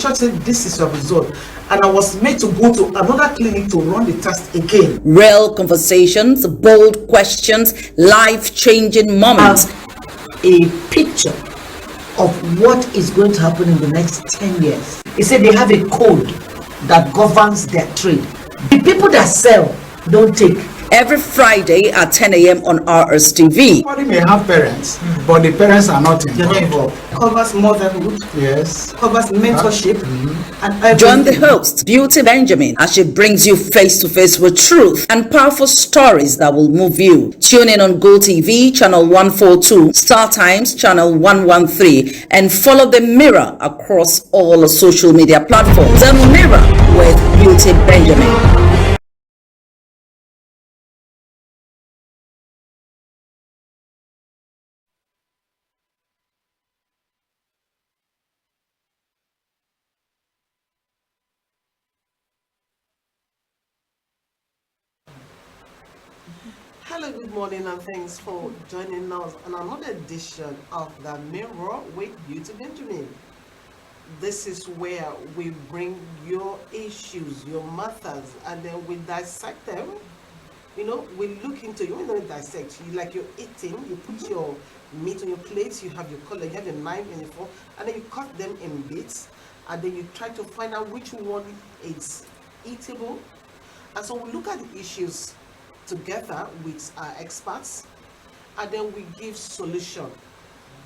church said this is your result, and I was made to go to another clinic to run the test again. Real conversations, bold questions, life-changing moments. A picture of what is going to happen in the next 10 years. He said they have a code that governs their trade. The people that sell don't take. Every Friday at 10 a.m. on RSTV. Everybody may have parents, but the parents are not involved. Covers motherhood. Yes. Covers mentorship. And join the host, Beauty Benjamin, as she brings you face to face with truth and powerful stories that will move you. Tune in on Go TV, channel 142, Star Times, channel 113, and follow The Mirror across all social media platforms. The Mirror with Beauty Benjamin. hello, good morning, and thanks for joining us on another edition of The Mirror with Beauty Benjamin. This is where we bring your issues, your matters, and then we dissect them. You know, we look into you. We don't dissect. You like you're eating. You put your meat on your plate. You have your color. You have your knife and your fork, and then you cut them in bits, and then you try to find out which one is eatable. And so we look at the issues together with our experts, and then we give solution.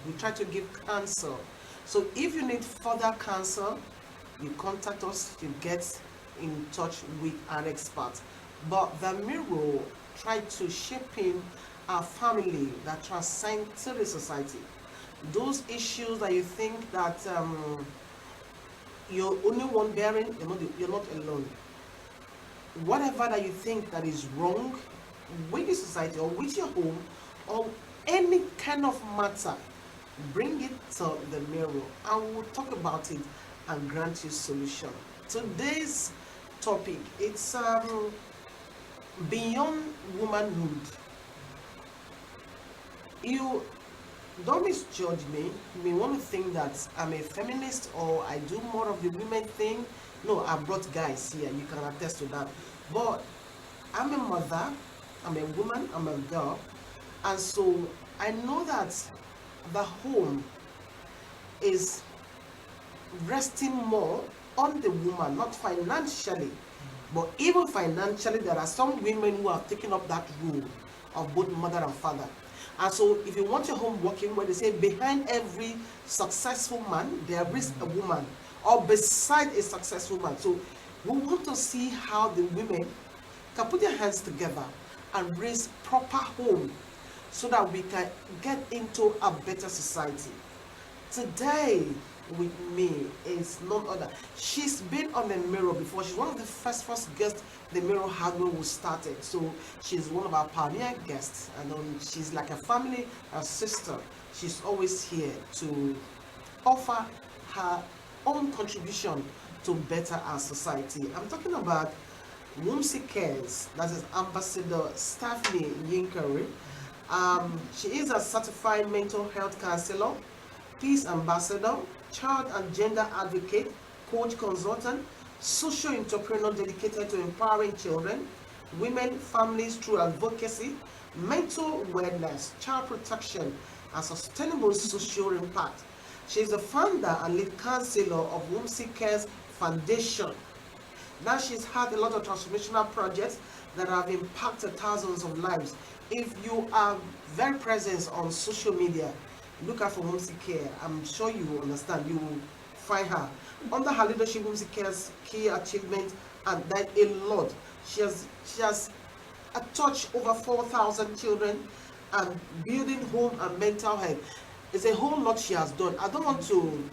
We try to give counsel. So if you need further counsel, you contact us to get in touch with an expert. But The Mirror try to shape in a family that transcend to the society. Those issues that you think that you're only one bearing, you're not alone. Whatever that you think that is wrong with the society or with your home or any kind of matter, bring it to The Mirror and we'll talk about it and grant you solution. Today's topic, it's beyond womanhood. You don't misjudge me. You may want to think that I'm a feminist or I do more of the women thing. No, I brought guys here, you can attest to that. But I'm a mother, I'm a woman, I'm a girl, and so I know that the home is resting more on the woman, not financially, but even financially, there are some women who have taken up that role of both mother and father. And so if you want your home working, where they say behind every successful man, there is a woman, or beside a successful man. So we want to see how the women can put their hands together and raise proper home so that we can get into a better society. Today with me is none other. She's been on The Mirror before. She's one of the first guests The Mirror had when we started. So she's one of our pioneer guests, and she's like a family, a sister. She's always here to offer her own contribution to better our society. I'm talking about Womsi Cares, that is Ambassador Stephanie Yinkari. She is a certified mental health counselor, peace ambassador, child and gender advocate, coach consultant, social entrepreneur dedicated to empowering children, women, families through advocacy, mental wellness, child protection, and sustainable social impact. She is the founder and lead counselor of Womsi Cares Foundation. Now she's had a lot of transformational projects that have impacted thousands of lives. If you are very present on social media, look out for Womsi Care. I'm sure you will understand. You will find her. Under her leadership, Womsi Care's key achievement, and that a lot. She has touched over 4,000 children and building home and mental health. It's a whole lot she has done. I don't want to,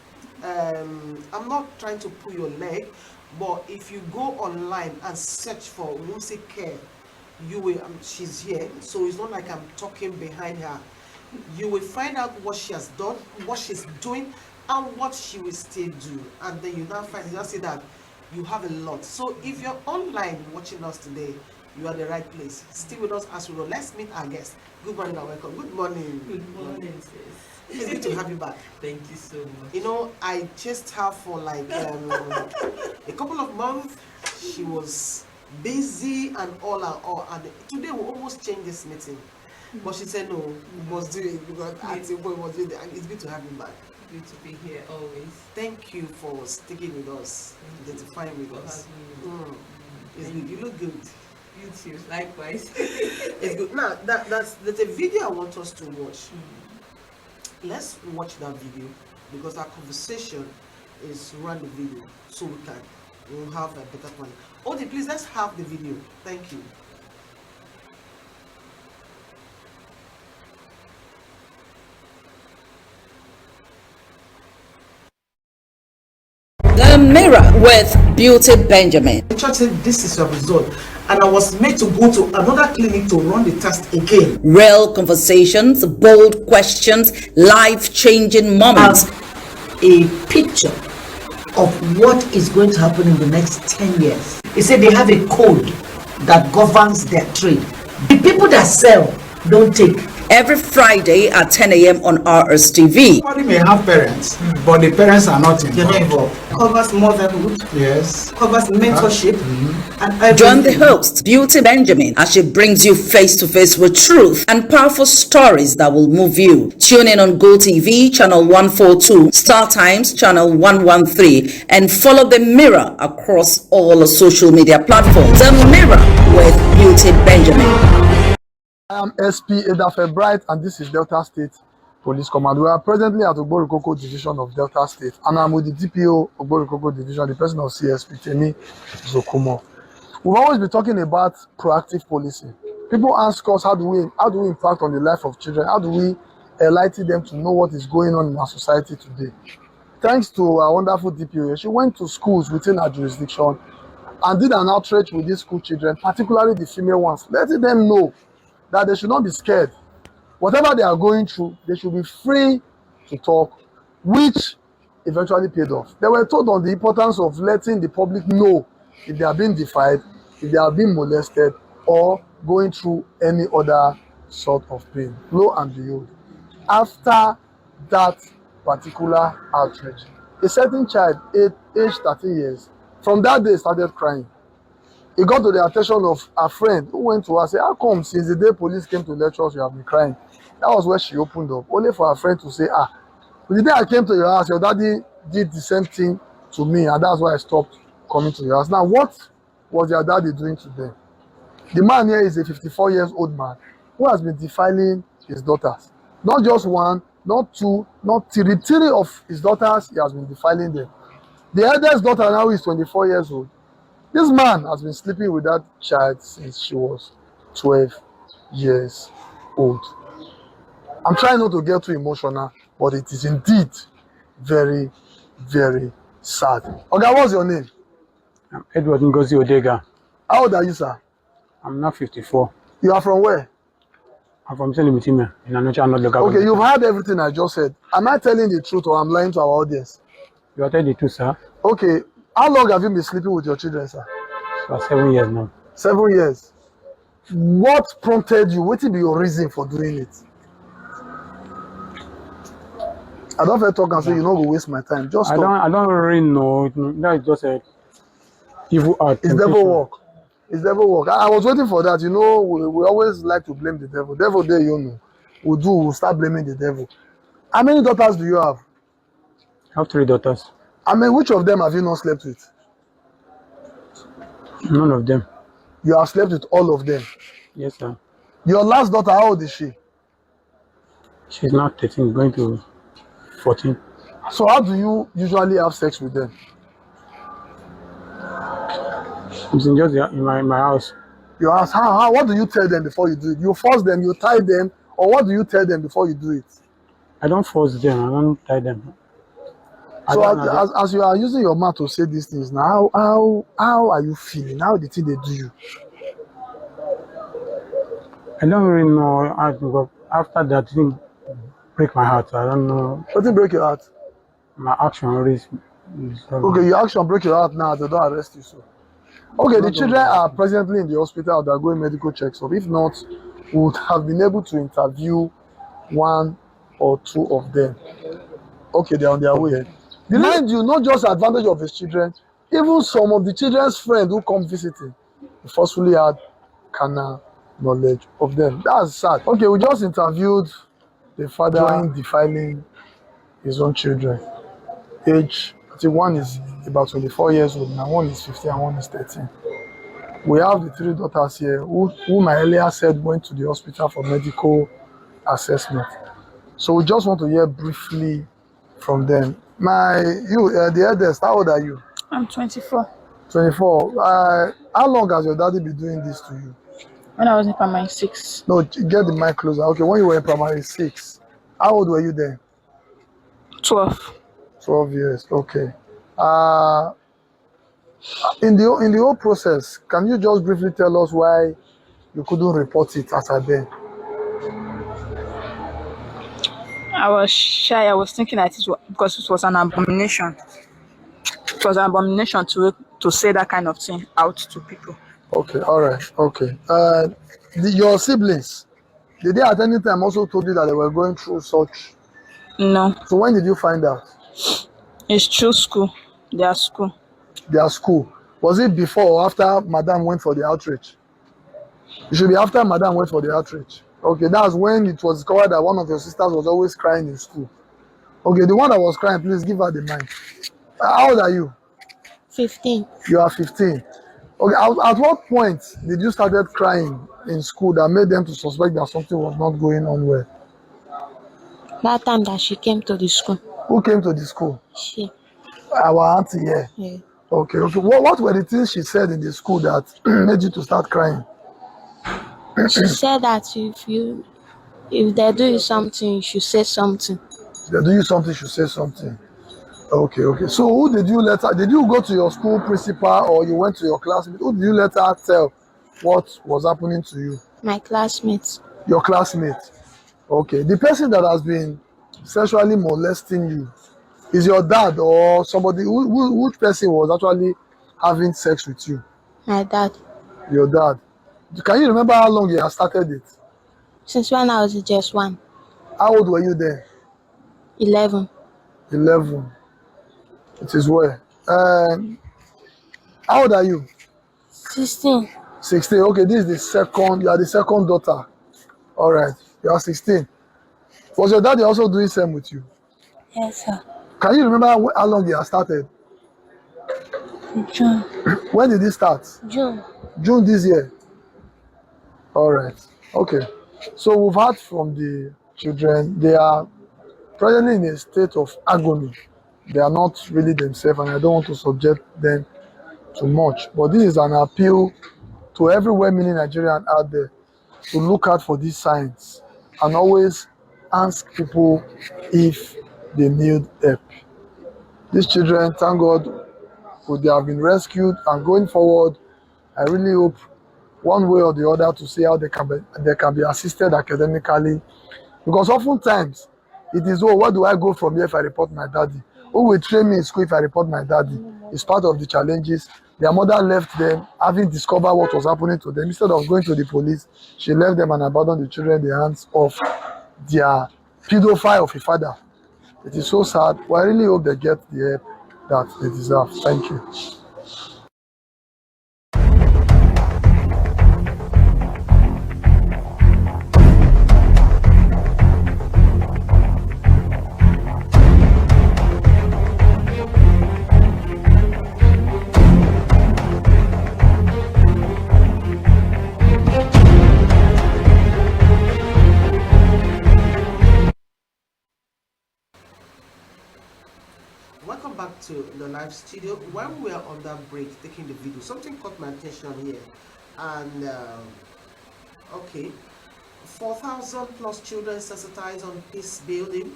I'm not trying to pull your leg, but if you go online and search for Womsi Care, you will, she's here, so it's not like I'm talking behind her. You will find out what she has done, what she's doing, and what she will still do. And then you now find, you see that you have a lot. So if you're online watching us today, you are the right place. Stay with us as we go. Let's meet our guest. Good morning and welcome. Good morning. Good morning, sis. It's good to have you back. Thank you so much. You know, I chased her for like a couple of months. She was busy and all. And today we almost changed this meeting. But she said, no, we must do it because at some point we must do it. And it's good to have you back. Good to be here always. Thank you for sticking with us, identifying with us. It's good. You look good. You too, likewise. It's good. Now, there's a video I want us to watch. Let's watch that video because our conversation is run the video so we'll have a better plan. Odi, please, let's have the video. Thank you. The Mirror with Beauty Benjamin. The church said this is your result, and I was made to go to another clinic to run the test again. Real conversations, bold questions, life-changing moments. A picture of what is going to happen in the next 10 years. He said they have a code that governs their trade. The people that sell don't take. Every Friday at 10 a.m. on RSTV. Somebody may have parents, but the parents are not They're not involved. involved. Covers motherhood, Yes. covers mentorship, and everything. Join the host, Beauty Benjamin, as she brings you face to face with truth and powerful stories that will move you. Tune in on Go TV, channel 142, Star Times, channel 113, and follow The Mirror across all social media platforms. The Mirror with Beauty Benjamin. I am SP Edafe Bright, and this is Delta State Police Command. We are presently at Ogborokoko Division of Delta State, and I'm with the DPO Ogborokoko Division, the person of CSP Temi Zokumo. We've always been talking about proactive policing. People ask us, how do we impact on the life of children? How do we enlighten them to know what is going on in our society today? Thanks to our wonderful DPO, she went to schools within her jurisdiction and did an outreach with these school children, particularly the female ones, letting them know that they should not be scared. Whatever they are going through, they should be free to talk, which eventually paid off. They were told on the importance of letting the public know if they are being defied, if they are being molested, or going through any other sort of pain. Lo and behold, after that particular outreach, a certain child, aged 13 years, from that day started crying. It got to the attention of a friend who went to her and said, how come since the day police came to lecture us, you have been crying? That was where she opened up, only for her friend to say, the day I came to your house, your daddy did the same thing to me, and that's why I stopped coming to your house. Now, what was your daddy doing to them? The man here is a 54-year-old man who has been defiling his daughters. Not just one, not two, not three. Three of his daughters, he has been defiling them. The eldest daughter now is 24 years old. This man has been sleeping with that child since she was 12 years old. I'm trying not to get too emotional, but it is indeed very, very sad. Okay, what's your name? I'm Edward Ngozi Odega. How old are you, sir? I'm now 54. You are from where? I'm from Selimutima in Anocha North Local. Okay, you've heard everything I just said. Am I telling the truth or I'm lying to our audience? You are telling the truth, sir. Okay, how long have you been sleeping with your children, sir? For 7 years now. 7 years. What prompted you? What will be your reason for doing it? I don't feel talk and say you know go waste my time. Just I stop. don't really know. That is just a evil art. It's devil work. It's devil work. I was waiting for that. You know, we always like to blame the devil. Devil there, you know. We'll start blaming the devil. How many daughters do you have? I have 3 daughters. I mean, which of them have you not slept with? None of them. You have slept with all of them. Yes, sir. Your last daughter, how old is she? She's now 13, going to 14. So how do you usually have sex with them? It's in just in my house. You ask, how? What do you tell them before you do it? You force them, you tie them, or what do you tell them before you do it? I don't force them. I don't tie them. So as you are using your mouth to say these things now, how are you feeling? How the thing they do you? I don't really know how to go. After that, it didn't break my heart. I don't know. What did break your heart? My action already. Okay, your action break your heart now. They don't arrest you. So, okay, the children are presently in the hospital. They're going medical checks. So, if not, we would have been able to interview one or two of them. Okay, they're on their way. Mind you, not just advantage of his children, even some of the children's friends who come visiting, he forcefully had carnal knowledge of them. That's sad. Okay, we just interviewed the father enjoying defiling his own children. Age, I think one is about 24 years old, now one is 15 and one is 13. We have the three daughters here whom I earlier said went to the hospital for medical assessment. So we just want to hear briefly from them. The eldest, how old are you? I'm 24. 24. How long has your daddy been doing this to you? When I was in primary 6. No, get the mic closer. Okay, when you were in primary 6, how old were you then? 12. 12 years. Okay. In the whole process, can you just briefly tell us why you couldn't report it as at then? I was shy. I was thinking that it was because it was an abomination. It was an abomination to say that kind of thing out to people. Okay, all right, okay. Your siblings, did they at any time also told you that they were going through such? No. So when did you find out? It's through school. Their school. Their school. Was it before or after Madam went for the outreach? It should be after Madam went for the outreach. Okay, that's when it was discovered that one of your sisters was always crying in school. Okay, the one that was crying, please give her the mic. How old are you? 15. You are 15. Okay, at what point did you started crying in school that made them to suspect that something was not going on well? That time that she came to the school. Who came to the school? She. Our auntie here. Yeah. Okay. What were the things she said in the school that made you to start crying? She said that if they do you something, you should say something. If they do you something, you should say something. Okay. So who did you let her? Did you go to your school principal or you went to your classmate? Who did you let her tell what was happening to you? My classmates. Your classmate. Okay. The person that has been sexually molesting you is your dad or somebody? Which person was actually having sex with you? My dad. Your dad. Can you remember how long he has started it? Since when I was just 1. How old were you then? 11. 11. It is well. How old are you? 16. 16. Okay, this is the second. You are the second daughter. All right. You are 16. Was your daddy also doing same with you? Yes, sir. Can you remember how long he has started? June. When did he start? June. June this year. All right. Okay. So we've heard from the children. They are presently in a state of agony. They are not really themselves, and I don't want to subject them too much. But this is an appeal to every well-meaning Nigerian out there to look out for these signs and always ask people if they need help. These children, thank God, they have been rescued, and going forward, I really hope one way or the other to see how they can be assisted academically, because oftentimes it is, oh, where do I go from here if I report my daddy? Who will train me in school if I report my daddy? It's part of the challenges. Their mother left them, having discovered what was happening to them. Instead of going to the police, she left them and abandoned the children in the hands of their pedophile of a father. It is so sad, but I really hope they get the help that they deserve. Thank you. Welcome back to the live studio. When we are on that break taking the video, something caught my attention here, and okay, 4,000 plus children sensitized on peace building,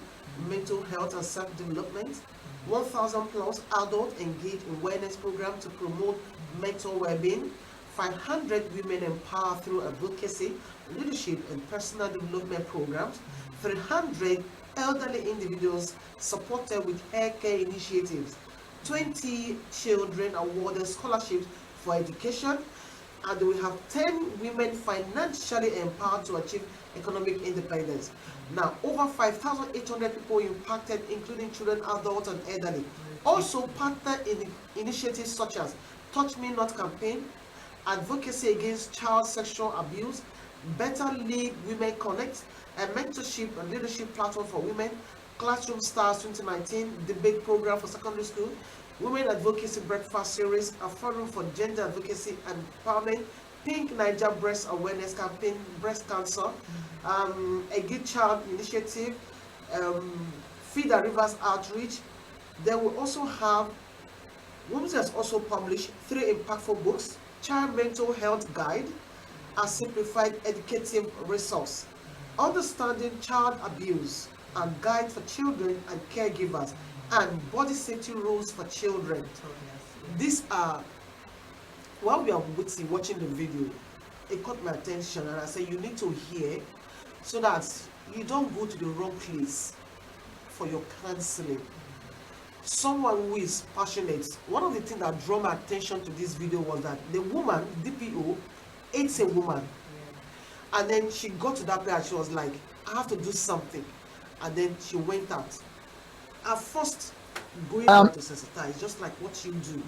mental health and self-development, 1,000 plus adults engaged in wellness program to promote mental well-being, 500 women empowered through advocacy, leadership and personal development programs, 300 elderly individuals supported with hair care initiatives, 20 children awarded scholarships for education, and we have 10 women financially empowered to achieve economic independence. Now, over 5,800 people impacted, including children, adults, and elderly. Also partnered in initiatives such as Touch Me Not campaign, advocacy against child sexual abuse, Better League Women Connect, a mentorship and leadership platform for women, Classroom Stars 2019, debate program for secondary school, Women Advocacy Breakfast Series, a forum for gender advocacy and empowerment, Pink Niger Breast Awareness Campaign, breast cancer, a Good Child Initiative, Feed the Rivers Outreach. They will also have, Women has also published 3 impactful books, Child Mental Health Guide, a simplified educative resource, Understanding Child Abuse, and Guide for Children and Caregivers, and Body Safety Rules for Children. These are, while we are watching the video, it caught my attention, and I said you need to hear so that you don't go to the wrong place for your counseling. Someone who is passionate. One of the things that drew my attention to this video was that the woman, DPO, it's a woman. And then she got to that place and she was like, I have to do something. And then she went out. At first, going out to sensitize, just like what you do.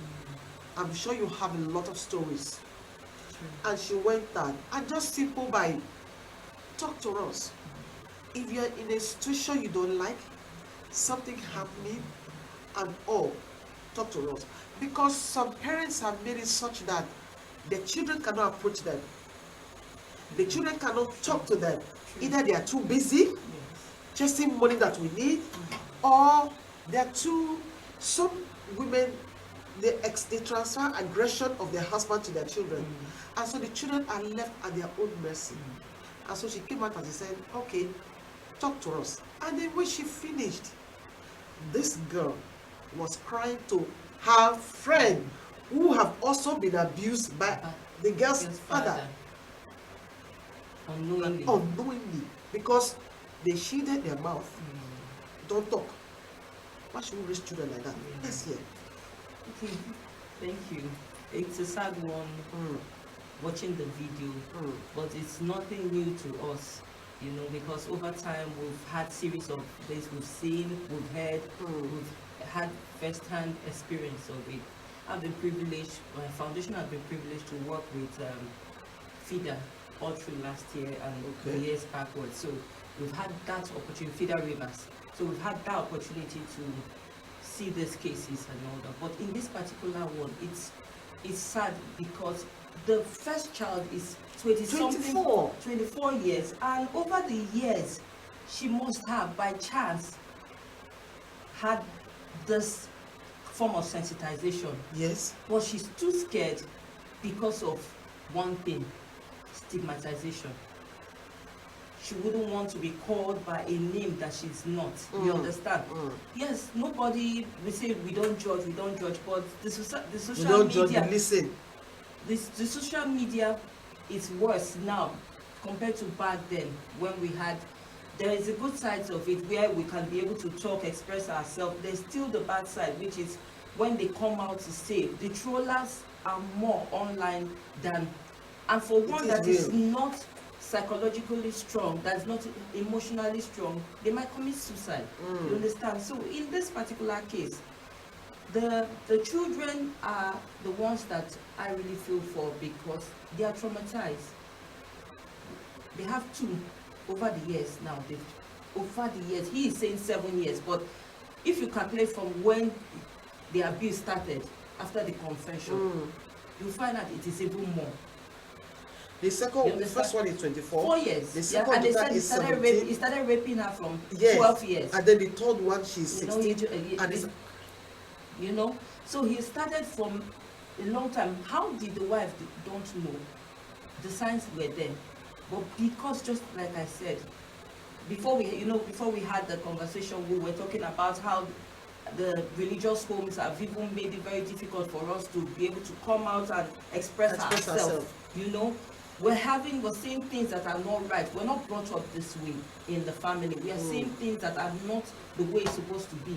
I'm sure you have a lot of stories. And she went out. And just simple by, talk to us. If you're in a situation you don't like, something happening, and all, talk to us. Because some parents have made it such that the children cannot approach them. The children cannot talk to them. Either they are too busy chasing money that we need, or they are too, some women, they transfer aggression of their husband to their children. And so the children are left at their own mercy. And so she came out and she said, okay, talk to us. And then when she finished, this girl was crying to her friend who have also been abused by the girl's father. Unknowingly. Because they shielded their mouth. Don't talk. Why should we raise children like that? Yes, yeah. Okay, thank you. It's a sad one watching the video, but it's nothing new to us. You know, because over time we've had series of this, we've seen, we've heard, we've had first-hand experience of it. I've been privileged, my foundation has been privileged to work with FIDA all through last year and the years backwards. So we've had that opportunity, FIDA Rivers. So we've had that opportunity to see these cases and all that. But in this particular one, it's sad because the first child is 24 years, and over the years she must have by chance had this form of sensitization. Yes. But she's too scared because of one thing, stigmatization. She wouldn't want to be called by a name that she's not. You understand? Yes, nobody, we say we don't judge, but the social media, listen. The social media is worse now compared to back then when we had, there is a good side of it where we can be able to talk, express ourselves. There's still the bad side, which is when they come out to say, the trollers are more online than, and for one that is not psychologically strong, that's not emotionally strong, they might commit suicide. You understand? So in this particular case, the children are the ones that I really feel for because they are traumatized. They have 2 over the years now. Over the years, he is saying 7 years, but if you calculate from when the abuse started after the confession, you find out it is even more. The first one is 24. 4 years. The second and they said is 17. He started raping her from 12 years. And then the third one, she's 16. You know, so he started from a long time. How did the wife don't know? The signs were there, but because just like I said, before we had the conversation, we were talking about how the religious homes have even made it very difficult for us to be able to come out and express ourselves. You know, we're seeing things that are not right. We're not brought up this way in the family. We are seeing things that are not the way it's supposed to be.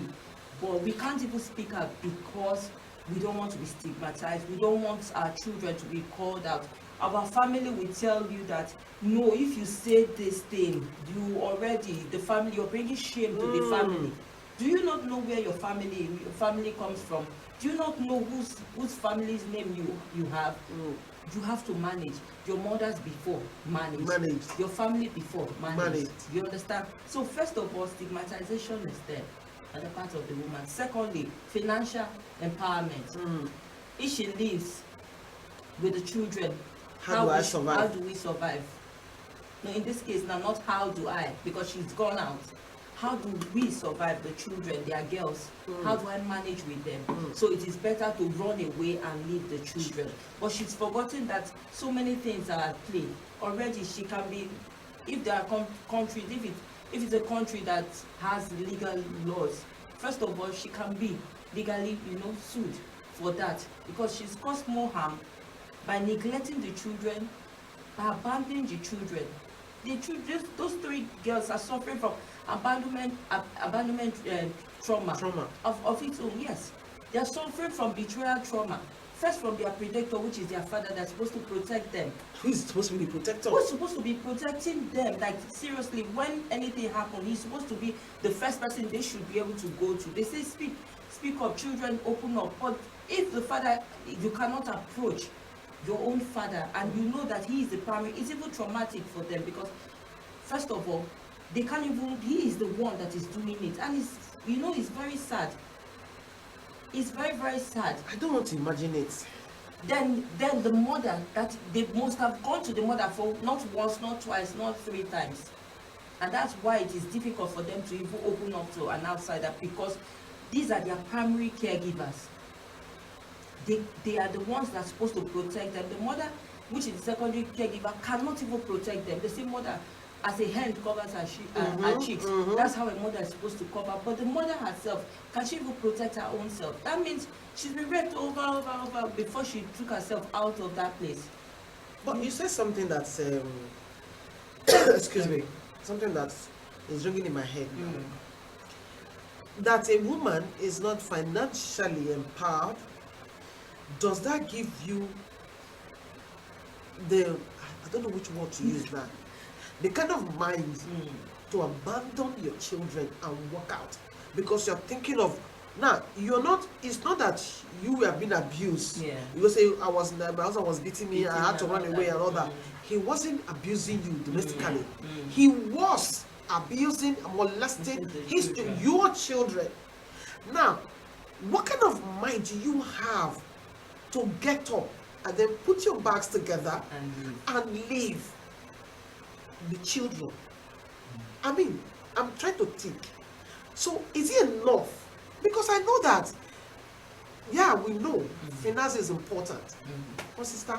But we can't even speak out because we don't want to be stigmatized. We don't want our children to be called out. Our family will tell you that, no, if you say this thing, the family, you're bringing shame to the family. Do you not know where your family comes from? Do you not know whose family's name you have? You have to manage your mothers before manage your family before manage. You understand? So first of all, stigmatization is there at the part of the woman. Secondly, financial empowerment. If she lives with the children, how do we survive? No, in this case now, not how do I, because she's gone out. How do we survive the children, their girls? How do I manage with them? So it is better to run away and leave the children. But she's forgotten that so many things are at play. Already she can be, if there are countries, if it's a country that has legal laws, first of all, she can be legally, sued for that, because she's caused more harm by neglecting the children, by abandoning the children. Those 3 girls are suffering from abandonment trauma of its own. Yes, they are suffering from betrayal trauma. First from their predator, which is their father, that's supposed to protect them. Who is supposed to be the protector? Who's supposed to be protecting them? Like, seriously, when anything happens, he's supposed to be the first person they should be able to go to. They say speak up, children, open up. But if the father, you cannot approach your own father, and you know that he is the primary, it's even traumatic for them, because first of all, they can't even, he is the one that is doing it, and it's very sad. It's very, very sad. I don't want to imagine it. Then the mother, that they must have gone to the mother for not once, not twice, not 3 times, and that's why it is difficult for them to even open up to an outsider, because these are their primary caregivers. They are the ones that are supposed to protect them. The mother, which is the secondary caregiver, cannot even protect them. The same mother, as a hen covers her cheeks, that's how a mother is supposed to cover. But the mother herself, can she even protect her own self? That means she's been raped over before she took herself out of that place. But you said something that's excuse me, something that is ringing in my head now. That a woman is not financially empowered. Does that give you I don't know which word to use now, the kind of mind to abandon your children and walk out? Because you're thinking of, now, it's not that you were being abused. Yeah. You say, my husband was beating me, I had to run away and all that. He wasn't abusing you domestically. He was abusing, molesting your children. Now, what kind of mind do you have to get up and then put your bags together and leave the children? I mean, I'm trying to think. So is it enough? Because I know that, yeah, we know finance is important. But sister,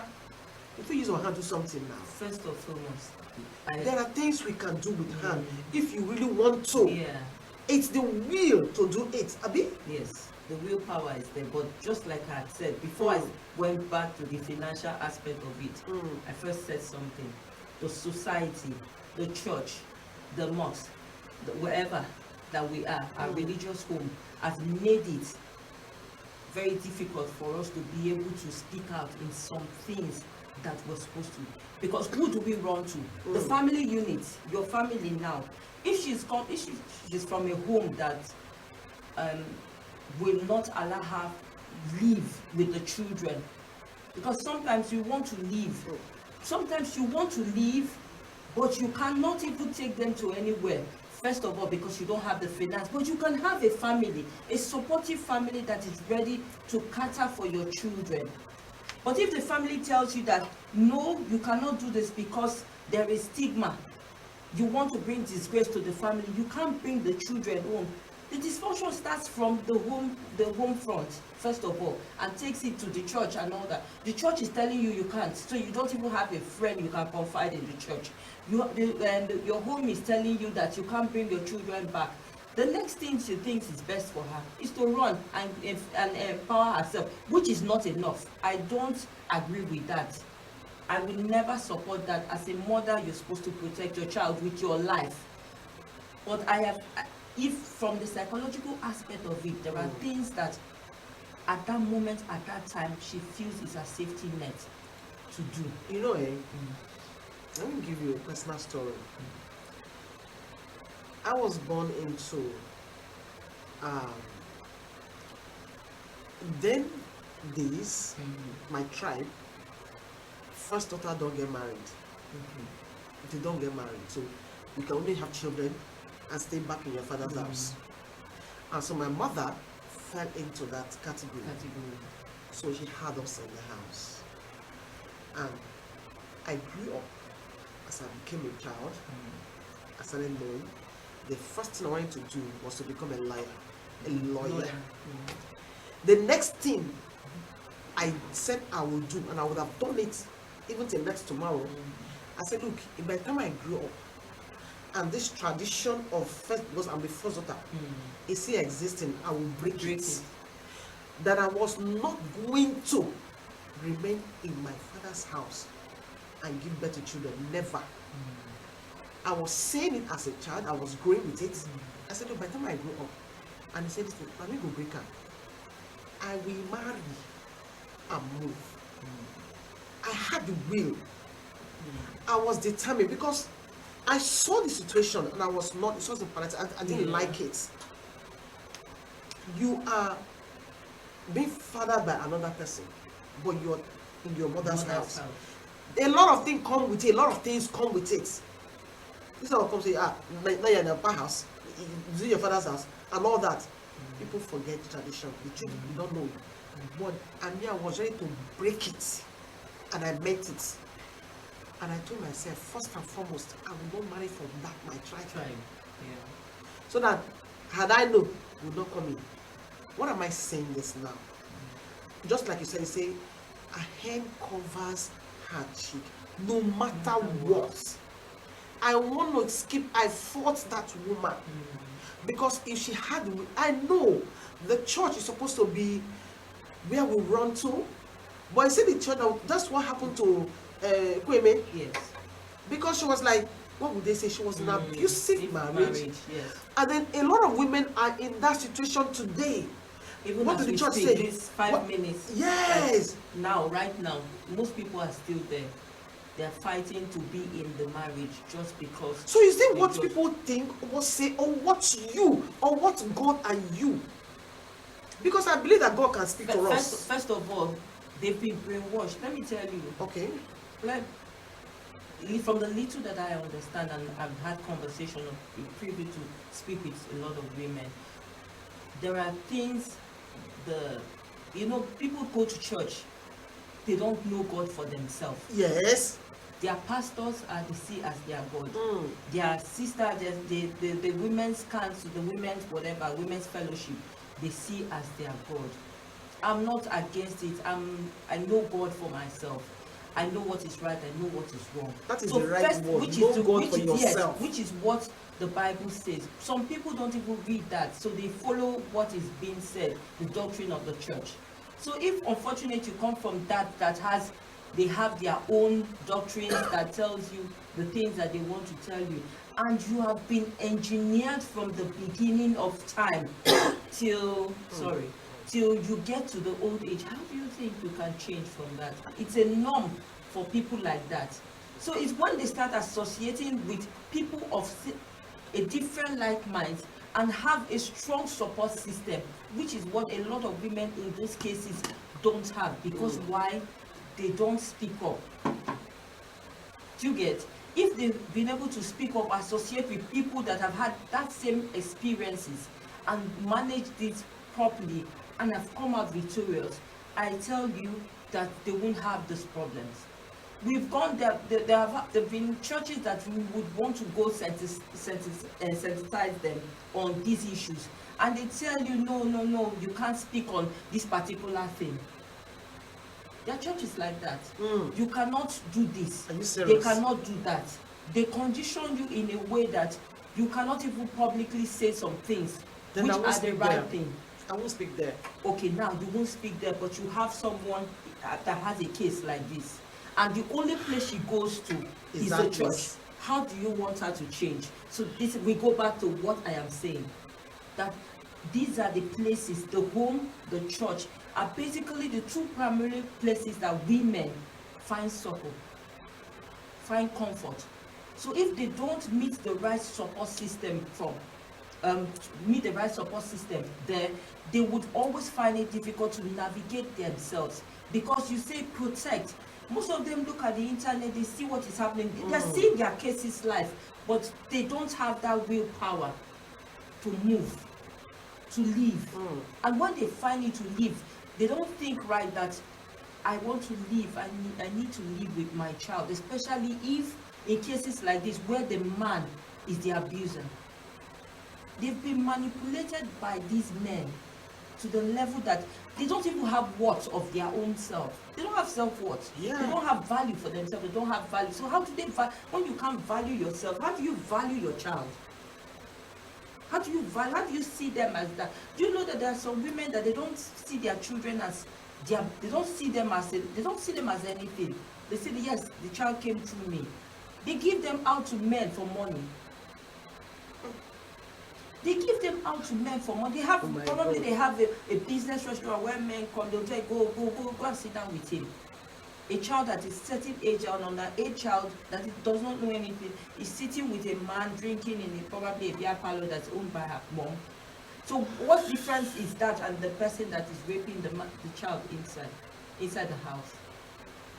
if we use our hand to do something now, First of all, there are things we can do with hand if you really want to. Yeah. It's the will to do it, Abi? Yes, the willpower is there, but just like I had said, before I went back to the financial aspect of it, I first said something. The society, the church, the mosque, wherever that we are, our religious home, has made it very difficult for us to be able to speak out in some things that we're supposed to. Because who do we run to? The family unit, your family now. If she's from a home that will not allow her live with the children, because sometimes you want to leave, but you cannot even take them to anywhere. First of all, because you don't have the finance, but you can have a family, a supportive family that is ready to cater for your children. But if the family tells you that no, you cannot do this because there is stigma, you want to bring disgrace to the family, you can't bring the children home. The dysfunction starts from the home front, first of all, and takes it to the church and all that. The church is telling you you can't, so you don't even have a friend you can confide in the church. And your home is telling you that you can't bring your children back. The next thing she thinks is best for her is to run and empower herself, which is not enough. I don't agree with that. I will never support that. As a mother, you're supposed to protect your child with your life. But if from the psychological aspect of it, there are things that at that moment, at that time, she feels is a safety net. to do. You know, let me give you a personal story. I was born into then this my tribe first daughter don't get married. They don't get married, so you can only have children and stay back in your father's house. And so my mother fell into that category. So she had us in the house, and I grew up. As I became a child, I started knowing the first thing I wanted to do was to become a lawyer. The next thing I said I would do, and I would have done it even till next tomorrow, I said, look, if by the time I grew up, and this tradition of first, because I'm the first daughter, is still existing, I will break it. That I was not going to remain in my father's house and give birth to children. Never. I was saying it as a child. I was growing with it. I said, oh, by the time I grew up, and he said, let me go break her. I will marry and move. I had the will. I was determined because I saw the situation and I was not, it wasn't politics. I didn't like it. You are being fathered by another person, but you're in your mother's house. A lot of things come with it. A lot of things come with it. This is how come say, now you're in a house, you do your father's house, and all that. People forget tradition. The truth, you don't know it. But I was ready to break it, and I meant it. And I told myself, first and foremost, I will not marry from that my tribe. So that had I known, would not come in. What am I saying this now? Just like you say, a hen covers her cheek, no matter what. I want to skip. I fought that woman because if she had, I know the church is supposed to be where we run to, but I said the church. That's what happened to Kweme. Yes. Because she was like, what would they say? She was in an abusive marriage. Yes. And then a lot of women are in that situation today. Even what as did the we church speak, say? this 5 minutes. Yes. Right now, most people are still there. They're fighting to be in the marriage just because. So is it what people think or say, or what you, or what God and you? Because I believe that God can speak to us. First of all, they've been brainwashed. Let me tell you. Okay. Like, from the little that I understand, and I've had conversation, privy to speak with a lot of women, there are things, people go to church, they don't know God for themselves. Yes. Their pastors are the see as their God. Their sister, the women's council, the women's whatever, women's fellowship, they see as their God. I'm not against it. I know God for myself. I know what is right. I know what is wrong. That is the right word. Know God for yourself. Yes, which is what the Bible says. Some people don't even read that, so they follow what is being said, the doctrine of the church. So if unfortunately you come from they have their own doctrines that tells you the things that they want to tell you, and you have been engineered from the beginning of time till you get to the old age, how do you think you can change from that? It's a norm for people like that. So it's when they start associating with people of a different like minds and have a strong support system, which is what a lot of women in those cases don't have, because why? They don't speak up. Do you get? If they've been able to speak up, associate with people that have had that same experiences and managed it properly and have come out victorious, I tell you that they won't have these problems. We've gone there have been churches that we would want to go sensitize them on these issues, and they tell you no, you can't speak on this particular thing. Their church is like that. You cannot do this. Are you serious? They cannot do that. They condition you in a way that you cannot even publicly say some things Then which are the right thing. I won't speak there. Okay, now you won't speak there, but you have someone that has a case like this, and the only place she goes to is the church. How do you want her to change? So we go back to what I am saying, that these are the places, the home, the church, are basically the two primary places that women find support, find comfort. So if they don't meet the right support system there, they would always find it difficult to navigate themselves, because you say protect. Most of them look at the internet, they see what is happening, they're seeing their cases live, but they don't have that willpower to move, to live. And when they find it to live, they don't think right that I want to live, I need to live with my child, especially if in cases like this where the man is the abuser. They've been manipulated by these men to the level that they don't even have worth of their own self. They don't have self-worth. Yeah. They don't have value for themselves. They don't have value. So how do they when you can't value yourself, how do you value your child? How do you see them as that? Do you know that there are some women that they don't see their children as they don't see them as anything. They say, yes, the child came through me. They give them out to men for money. They give them out to men for money. They have they have a business restaurant where men come, they'll say, go and sit down with him. A child that is certain age, or an underage child that does not know anything, is sitting with a man drinking in probably a beer parlor that's owned by her mom. So what difference is that and the person that is raping the child inside the house?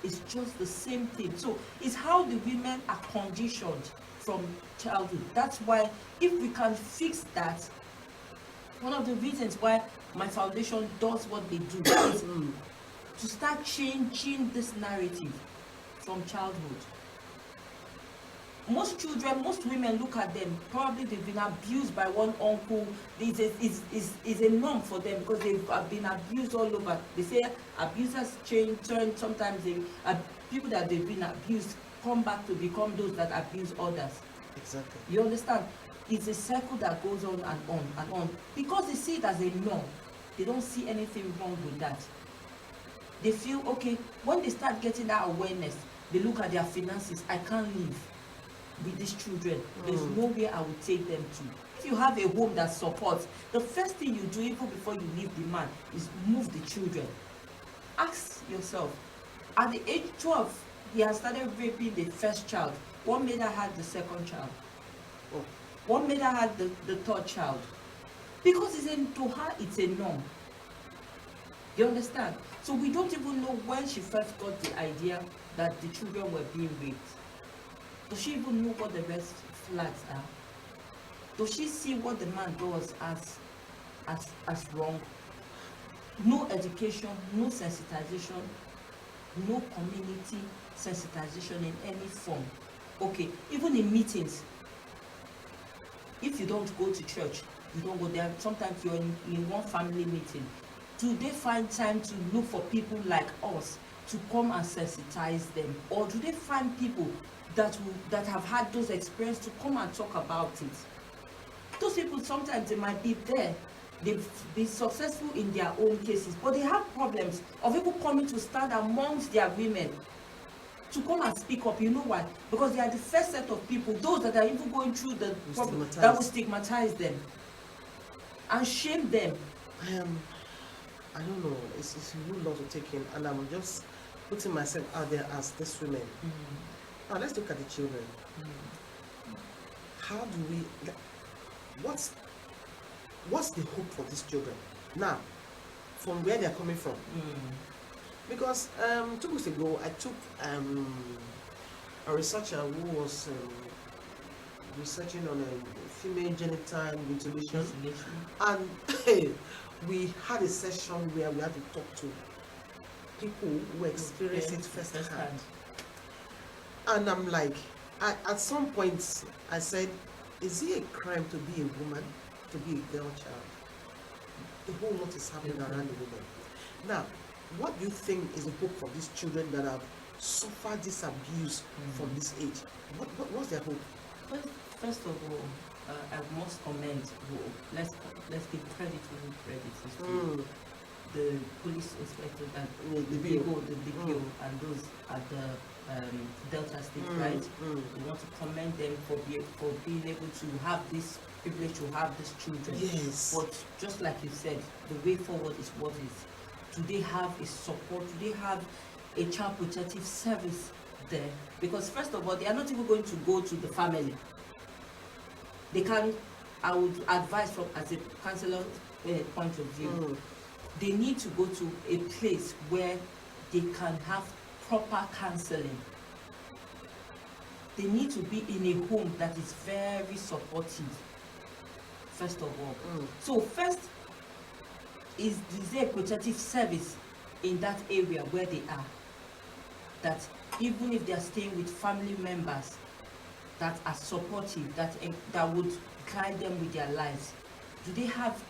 It's just the same thing. So it's how the women are conditioned from childhood. That's why if we can fix that, one of the reasons why my foundation does what they do is to start changing this narrative from childhood. Most children, most women look at them, probably they've been abused by one uncle. Is a norm for them because they've been abused all over. They say abusers turn, sometimes people that they've been abused come back to become those that abuse others. Exactly. You understand? It's a cycle that goes on and on and on. Because they see it as a norm, they don't see anything wrong with that. They feel, okay, when they start getting that awareness, they look at their finances. I can't live with these children. There's nowhere I will take them to. If you have a home that supports, the first thing you do even before you leave the man is move the children. Ask yourself, at the age 12, he has started raping the first child. What made her have the second child? What made her have the third child? Because to her, it's a norm. You understand? So we don't even know when she first got the idea that the children were being raped. Does she even know what the red flags are? Does she see what the man does as wrong? No education, no sensitization, no community sensitization in any form. Okay, even in meetings, if you don't go to church, you don't go there. Sometimes you're in one family meeting. Do they find time to look for people like us to come and sensitize them? Or do they find people that have had those experiences to come and talk about it? Those people, sometimes they might be there. They've been successful in their own cases, but they have problems of people coming to stand amongst their women to come and speak up. You know why? Because they are the first set of people, those that are even going through the problem, that will stigmatize them and shame them. I don't know, it's a real lot to take in, and I'm just putting myself out there as this woman. Now let's look at the children. How do we, what's the hope for these children now, from where they're coming from? Because 2 weeks ago I took a researcher who was researching on a female genital mutilation, and we had a session where we had to talk to people who experience it firsthand. And I'm like, at some point I said, is it a crime to be a woman, to be a girl child? The whole lot is happening around the women. Now, what do you think is the hope for these children that have suffered this abuse from this age? What's their hope? Well, first of all, I must commend, let's give credit to who credit is due. The police inspector, the DPO, and those at the Delta State, right? We want to commend them for being able to have this privilege to have these children. Yes. But just like you said, the way forward is what is. Do they have a support? Do they have a child protective service there, because first of all, they are not even going to go to the family. They can, I would advise from as a counselor point of view, they need to go to a place where they can have proper counseling. They need to be in a home that is very supportive, first of all. So first, is there a protective service in that area where they are? That even if they are staying with family members that are supportive, that would guide them with their lives, do they have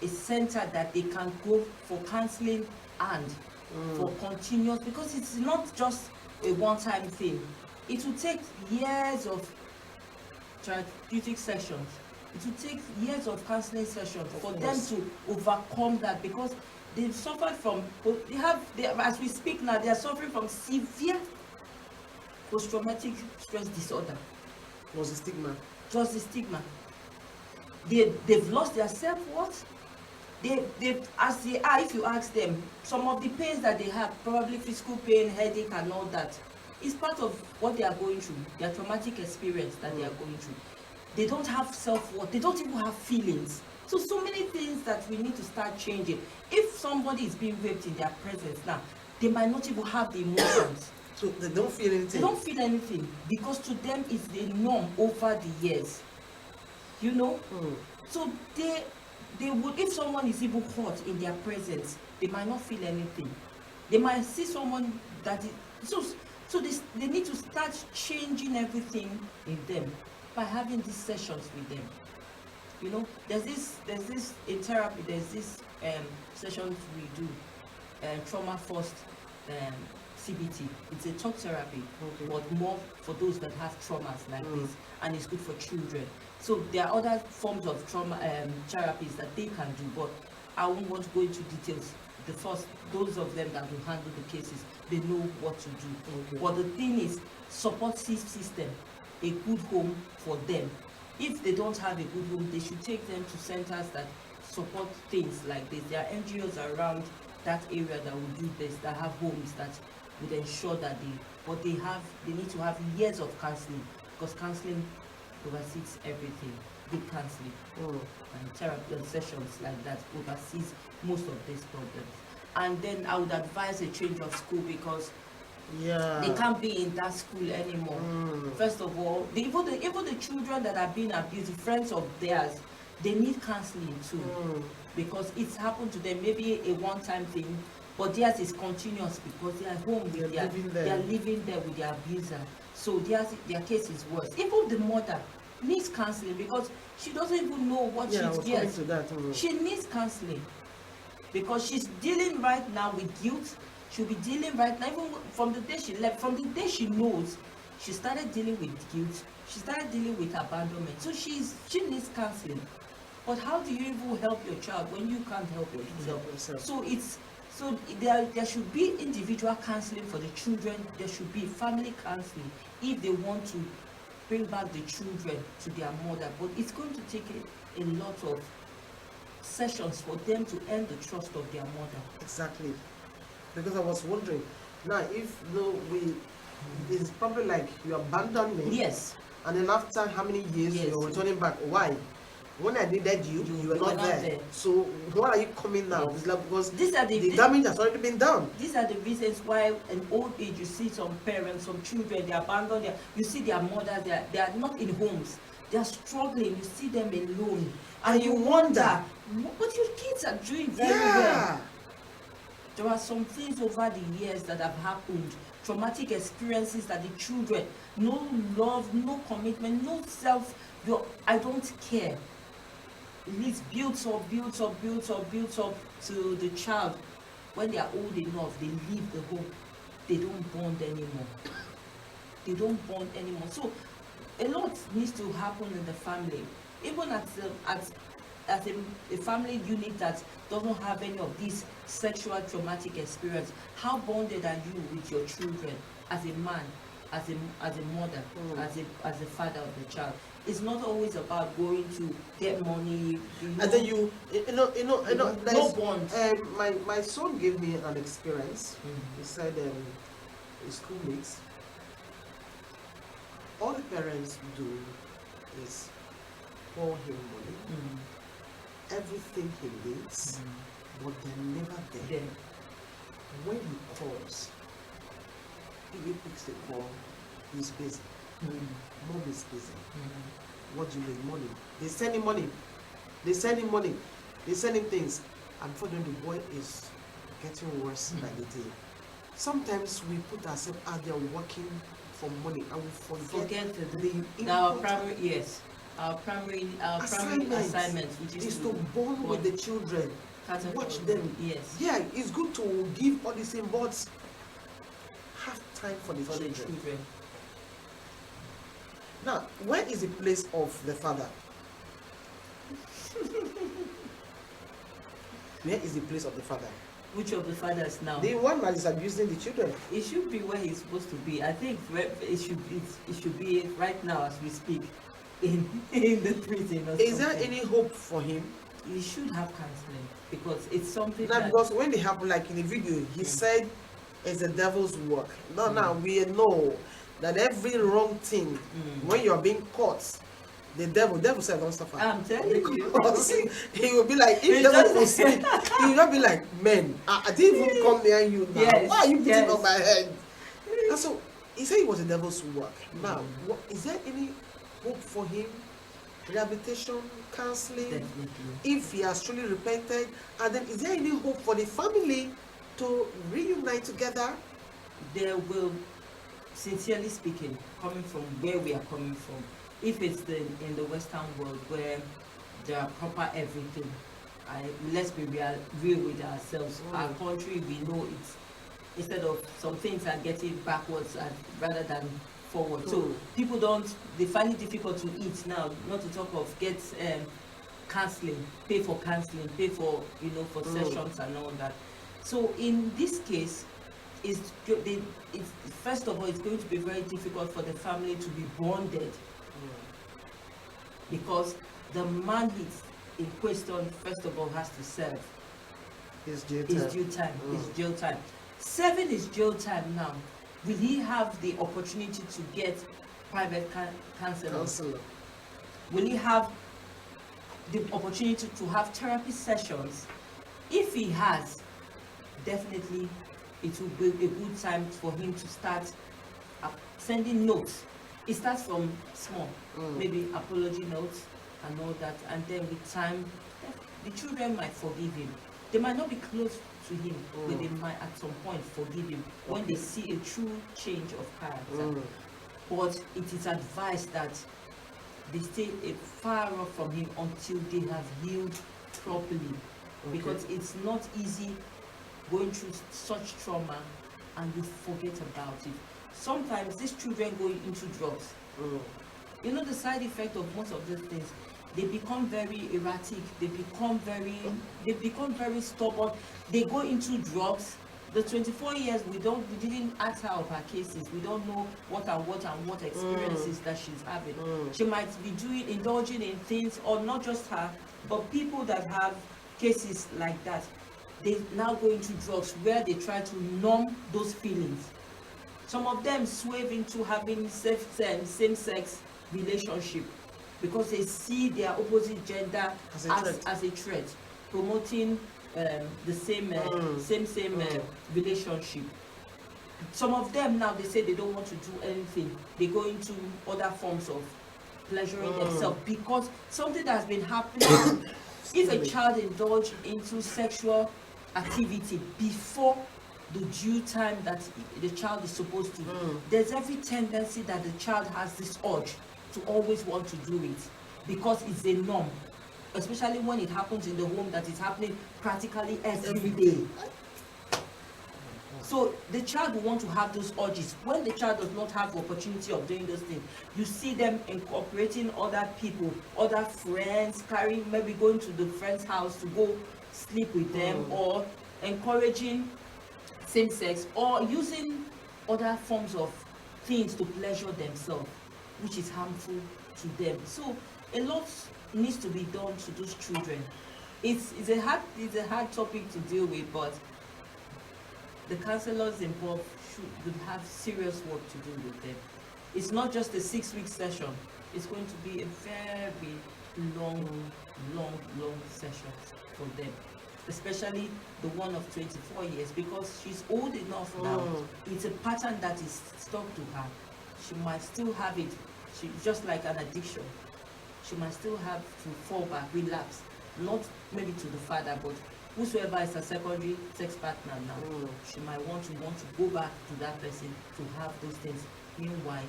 a center that they can go for counseling and for continuous? Because it's not just a one-time thing. It will take years of therapeutic sessions. It will take years of counseling sessions for them to overcome that, because they've suffered from, as we speak now, they are suffering from severe post-traumatic stress disorder. Was the stigma. Just the stigma. They've lost their self-worth. As they are, if you ask them, some of the pains that they have, probably physical pain, headache and all that, is part of what they are going through, their traumatic experience that they are going through. They don't have self-worth, they don't even have feelings. So many things that we need to start changing. If somebody is being raped in their presence now, they might not even have the emotions. So they don't feel anything? They don't feel anything, because to them it's the norm over the years. You know? So they would, if someone is even hurt in their presence, they might not feel anything. They might see someone that is, so they need to start changing everything in them by having these sessions with them. You know, there's this in therapy, there's this sessions we do, trauma first CBT. It's a talk therapy, but more for those that have traumas like this, and it's good for children. So there are other forms of trauma therapies that they can do, but I won't want to go into details. Those of them that will handle the cases, they know what to do. But the thing is, support system, a good home for them. If they don't have a good home, they should take them to centers that support things like this. There are NGOs around that area that will do this, that have homes that would ensure that they need to have years of counseling, because counseling oversees everything. Good counseling and therapy and sessions like that oversees most of these problems. And then I would advise a change of school, because they can't be in that school anymore. First of all, even the children that are being abused, friends of theirs, they need counseling too, because it's happened to them, maybe a one-time thing, but theirs is continuous, because they are home with they are living there with their abuser. So their case is worse. Even the mother needs counseling, because she doesn't even know what she's getting. She needs counseling, because she's dealing right now with guilt. She'll be dealing right now, even from the day she left, from the day she knows, she started dealing with guilt. She started dealing with abandonment. So she needs counseling. But how do you even help your child when you can't help yourself? So there should be individual counseling for the children. There should be family counseling if they want to bring back the children to their mother. But it's going to take a lot of sessions for them to earn the trust of their mother. Exactly. Because I was wondering, now if it's probably like you abandoned me. Yes. And then after how many years you're returning back? Why? When I needed you were not there. So why are you coming now? It's like, because the damage has already been done. These are the reasons why in old age you see some parents, some children, they abandon you see their mothers, they are not in homes. They are struggling. You see them alone. And you wonder, what your kids are doing very well. There are some things over the years that have happened, traumatic experiences that the children, no love, no commitment, no I don't care. It builds up to the child. When they are old enough, they leave the home. They don't bond anymore. So a lot needs to happen in the family. Even as a family unit that doesn't have any of these sexual traumatic experience, how bonded are you with your children as a man, as a mother, as a father of the child? It's not always about going to get money. And then you know, no there's, bond. my son gave me an experience. He said, his schoolmates, all the parents do is pour him money, everything he needs, but they're never there. When he calls, he picks the call, he's busy. Mom is busy. What do you need? Money. They send him money. They send him money. They send him things. And for them, the boy is getting worse by the day. Sometimes we put ourselves out there working for money and we forget our primary assignment, which is to bond with the children, watch them. Yes. Yeah, it's good to give all these things, but have time for the children. Now, where is the place of the father? Where is the place of the father? Which of the fathers now? The one that is abusing the children. It should be where he's supposed to be. I think it should be right now as we speak, in the prison. Is there any hope for him? He should have counseling, because it's something now, because when they happen, like in the video, he said it's the devil's work. Now we know that every wrong thing, when you are being caught, the devil said don't suffer. I'm telling you. Because he will be like, if the devil will speak, he will not be like, men, I didn't even come near you now. Yes, why are you putting on my head? And so he said it was the devil's work. Now, is there any hope for him? Rehabilitation, counseling? Definitely. If he has truly repented, and then is there any hope for the family to reunite together? There will, sincerely speaking, coming from where we are coming from, if it's in the Western world where there are proper everything, let's be real with ourselves. Our country, we know it's, instead of some things are getting backwards rather than forward. So people they find it difficult to eat now, not to talk of get counseling, pay for counseling, pay for for sessions and all that. So in this case, first of all, it's going to be very difficult for the family to be bonded, because the man in question, first of all, has to serve. His due time. His jail time. Serving his jail time now. Will he have the opportunity to get private counseling? Will he have the opportunity to have therapy sessions? If he has, definitely it will be a good time for him to start sending notes. It starts from small, maybe apology notes and all that, and then with time, the children might forgive him. They might not be close to him, but they might at some point forgive him when they see a true change of character. But it is advised that they stay far off from him until they have healed properly, because it's not easy going through such trauma and you forget about it. Sometimes these children go into drugs. The side effect of most of these things, they become very erratic, they become very stubborn, they go into drugs. The 24 years, we didn't ask her of her cases. We don't know what experiences that she's having. She might be indulging in things, or not just her, but people that have cases like that. They now go into drugs where they try to numb those feelings. Some of them swerve into having same-sex relationship because they see their opposite gender as a threat, promoting the same relationship. Some of them now, they say they don't want to do anything. They go into other forms of pleasuring themselves because something that has been happening. If a child indulges into sexual activity before the due time that the child is supposed to, there's every tendency that the child has this urge to always want to do it because it's a norm, especially when it happens in the home, that is happening practically every day. So the child will want to have those urges. When the child does not have the opportunity of doing those things, you see them incorporating other people, other friends, maybe going to the friend's house to go sleep with them, or encouraging same sex, or using other forms of things to pleasure themselves, which is harmful to them. So a lot needs to be done to those children. It's a hard topic to deal with, but the counselors involved would have serious work to do with them. It's not just a 6-week session. It's going to be a very long session for them, especially the one of 24 years, because she's old enough now. It's a pattern that is stuck to her. She might still have it. She just like an addiction. She might still have to fall back, relapse, not maybe to the father, but whosoever is a secondary sex partner now, she might want to go back to that person to have those things. Meanwhile,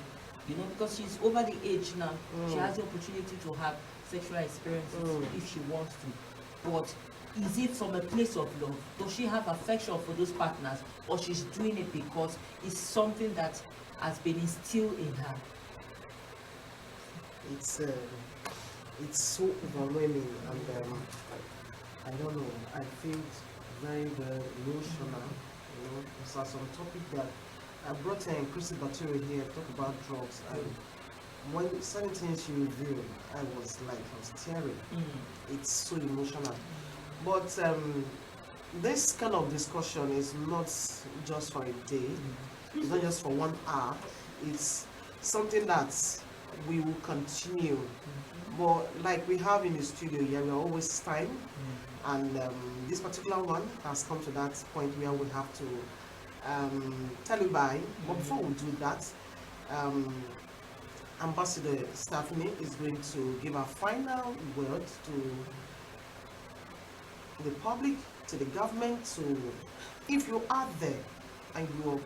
because she's over the age now, she has the opportunity to have sexual experiences if she wants to. But is it from a place of love? Does she have affection for those partners, or she's doing it because it's something that has been instilled in her? It's so overwhelming, and I don't know. I feel very, very emotional. It's some topic that I brought in Chrissy Baturi here to talk about drugs, and when certain things she revealed, I was tearing. It's so emotional. But this kind of discussion is not just for a day. It's not just for 1 hour. It's something that we will continue. But like we have in the studio here, we are always time. And this particular one has come to that point where we have to tell you bye. But before we do that, Ambassador Stephanie is going to give a final word to the public, to the government. So if you are there and you're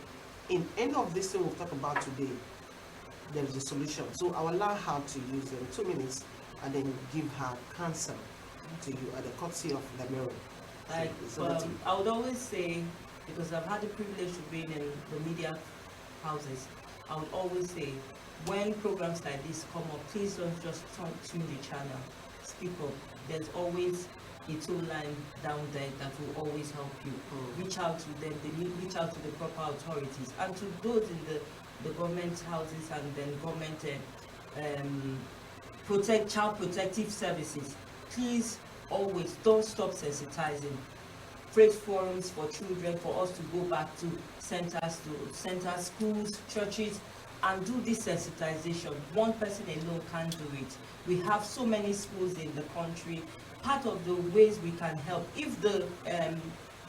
in any of this thing we'll talk about today, there is a solution. So I will allow her to use 2 minutes and then give her counsel to you at the courtesy of the mirror. I would always say, because I've had the privilege of being in the media houses, I would always say, when programs like this come up, please don't just tune the channel. Speak up. There's always a tool line down there that will always help you. Reach out to them. Reach out to the proper authorities, and to those in the government houses and then government child protective services. Please always don't stop sensitizing. Create forums for children, for us to go back to centers, schools, churches, and do this sensitization. One person alone can't do it. We have so many schools in the country. Part of the ways we can help, if the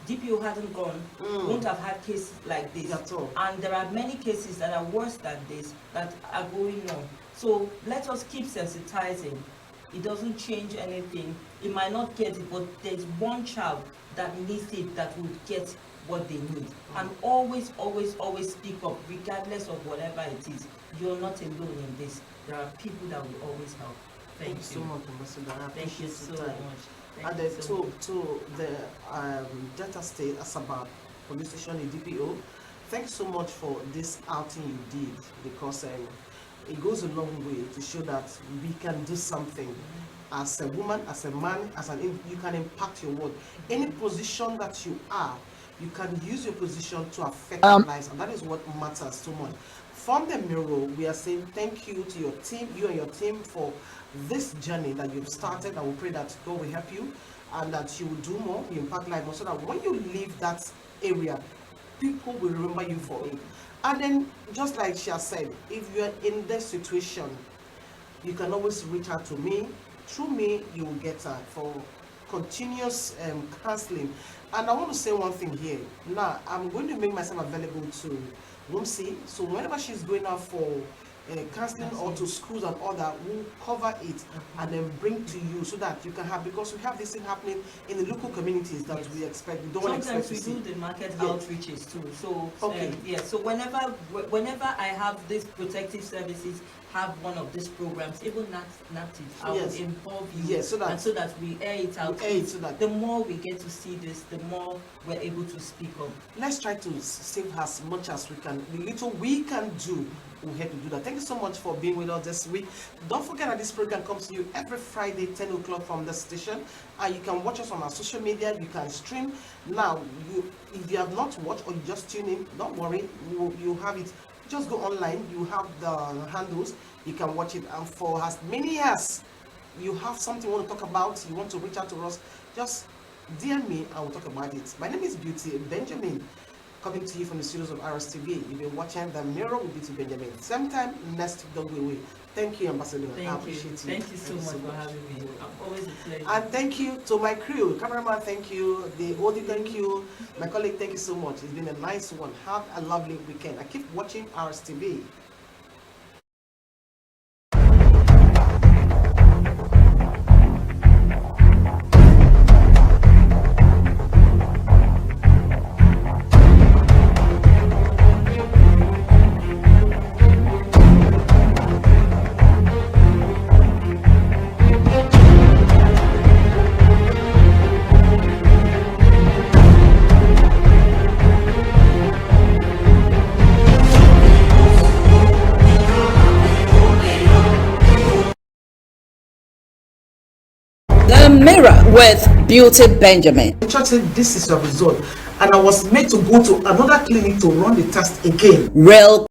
DPO hadn't gone, we won't have had cases like this. And there are many cases that are worse than this that are going on. So let us keep sensitizing. It doesn't change anything. It might not get it, but there's one child that needs it that would get what they need. And always speak up, regardless of whatever it is. You're not alone in this. There are people that will always help. Thank you so much, Ambassador. Thank you so much. And then to the Delta State Asaba Police Station, the DPO, thanks so much for this outing you did, because it goes a long way to show that we can do something. As a woman, as a man, you can impact your world. Any position that you are, you can use your position to affect lives, and that is what matters so much. From the mirror, we are saying thank you to your team, you and your team, for this journey that you've started. I will pray that God will help you and that you will do more, you impact life more, so that when you leave that area, people will remember you for it. And then, just like she has said, if you are in this situation, you can always reach out to me. Through me, you will get her for continuous counseling. And I want to say one thing here. Now, I'm going to make myself available to Room C. So whenever she's going out for counseling or to schools and all that, we'll cover it and then bring to you, so that you can have, because we have this thing happening in the local communities that we expect. We don't Sometimes expect to we do the market outreaches too. So so whenever I have these protective services have one of these programs, even NAPTID, I will involve you, so that we air it out. So that the more we get to see this, the more we're able to speak up. Let's try to save as much as we can. The little we can do, we'll help to do that. Thank you so much for being with us this week. Don't forget that this program comes to you every Friday, 10 o'clock from the station. And you can watch us on our social media. You can stream. Now, if you have not watched or you just tune in, don't worry. You have it just go online. You have the handles. You can watch it. And for as many years you have something you want to talk about, you want to reach out to us, just DM me and we'll talk about it. My name is Beauty Benjamin, coming to you from the studios of RSTV. You've been watching The Mirror with Beauty Benjamin. Same time next week, don't go away. Thank you, Ambassador. I appreciate you. Thank you so much for having me. Always a pleasure. And thank you to my crew. Cameraman, thank you. The OD, thank you. My colleague, thank you so much. It's been a nice one. Have a lovely weekend. I keep watching RSTV. The Mirror with Beauty Benjamin. The church said this is your result, and I was made to go to another clinic to run the test again. Real